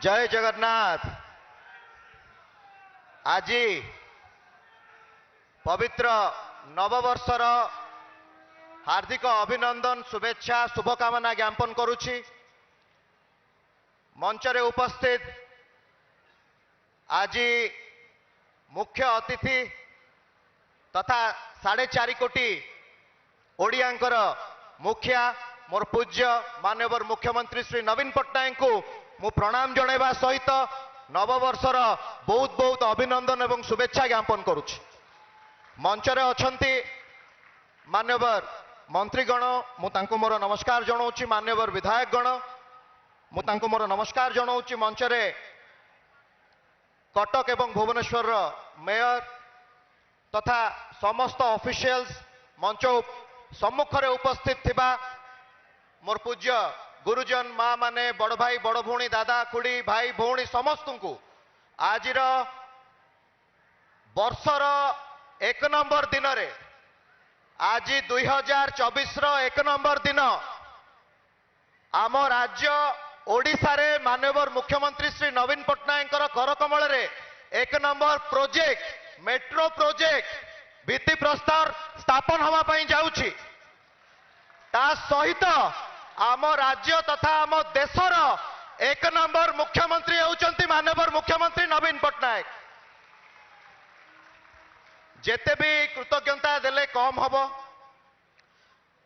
जय जगन्नाथ। आज पवित्र नववर्षर हार्दिक अभिनंदन शुभेच्छा शुभकामना ज्ञापन करुछि। मंचरे उपस्थित आज मुख्य अतिथि तथा 4.5 कोटी ओडियांकर मुखिया मोर पूज्य माननीय मुख्यमंत्री श्री नवीन पट्टनायक को मु प्रणाम जणाइबा सहित नववर्षर बहुत बहुत अभिनंदन एवं शुभेच्छा ज्ञापन करुछि। मंचरे अछंती मान्यवर मंत्रीगण मुझे मोर नमस्कार जनाऊँच। मान्यवर विधायकगण मुझे मोर नमस्कार जनाऊँच। मंचरे कटक एवं भुवनेश्वर मेयर तथा समस्त ऑफिशियल्स मंच सम्मुखरे उपस्थित थिबा मोर पूज्य गुरुजन माँ माने बड़ भाई बड़ भौणी दादा खुड़ी भाई भौणी समस्त को आज वर्षर 1 नंबर दिन रे आज 2024 1 नंबर दिन आम राज्य ओडिशा रे माननीय मुख्यमंत्री श्री नवीन पट्टनायक करकमल रे 1 नंबर प्रोजेक्ट मेट्रो प्रोजेक्ट भित्ति प्रस्ताव स्थापन होगा पाई जाउछि। ता सहित आम राज्य तथा आम देशर 1 नंबर मुख्यमंत्री होउचंती माननीय मुख्यमंत्री नवीन पट्टनायक। जेते भी कृतज्ञता देले कम हबो।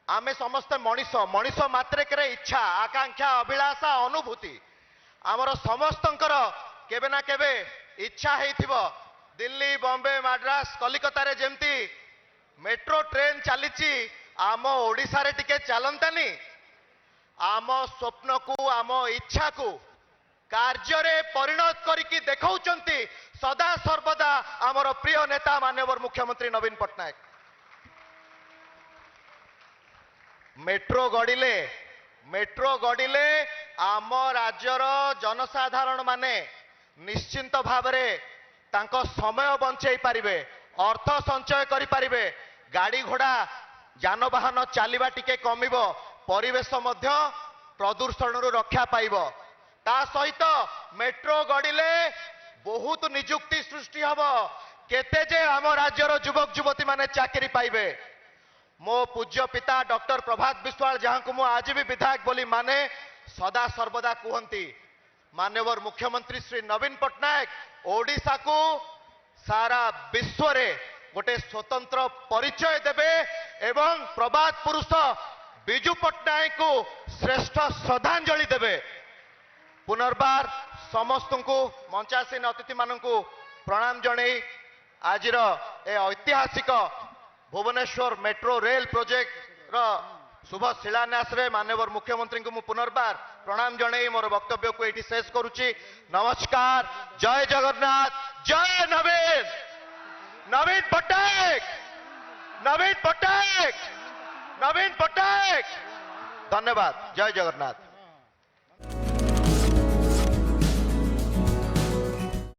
आमे समस्त मनीष मनीष मात्रेक इच्छा आकांक्षा अभिलाषा अनुभूति आमर समस्तंकर केबे ना केबे इच्छा हेइथिबो दिल्ली बॉम्बे मद्रास कलिकता रे जेमती मेट्रो ट्रेन चलीची आम ओडिशा रे टिके चलंतानी। आम स्वप्न को आम इच्छा को कार्य रे परिणत करिकी देखाउचंती सदा सर्वदा आमर प्रिय नेता माननीय मुख्यमंत्री नवीन पट्टनायक। मेट्रो गड़िले आम राज्यर जनसाधारण माने निश्चिंत भावरे तांको समय बंचई पारिबे अर्थ संचय करि पारिबे गाड़ी घोड़ा जानवाहन चलिबा टिके कमिबो परिवेश मध्य प्रदूषण रक्षा पाइबो। ता सहित मेट्रो गड़िले बहुत निजुक्ति सृष्टि हबो केते जे आम राज्यर युवक युवती माने चाकरी पाइबे। मो पूज्य पिता डॉक्टर प्रभात विश्वाल जहां को मु आज भी विधायक बोली माने सदा सर्वदा कहती माननीय मुख्यमंत्री श्री नवीन पट्टनायक ओडिशा को सारा विश्व रे गोटे स्वतंत्र परिचय देबे एवं प्रबाद पुरुष बिजू पट्टनायक को श्रेष्ठ श्रद्धांजलि देबे। पुनर्बार समस्त को मंचासीन अतिथि मान को प्रणाम जणई आज ए ऐतिहासिक भुवनेश्वर मेट्रो रेल प्रोजेक्ट रो शुभ शिलान्यास रे माननीय मुख्यमंत्री को मु पुनर्बार प्रणाम जणई मोर वक्तव्य को एठी शेष करुछि। नमस्कार। जय जगन्नाथ। जय नवीन नवीन पट्टनायक नवीन पट्टनायक नवीन पट्टनायक। धन्यवाद। जय जगन्नाथ।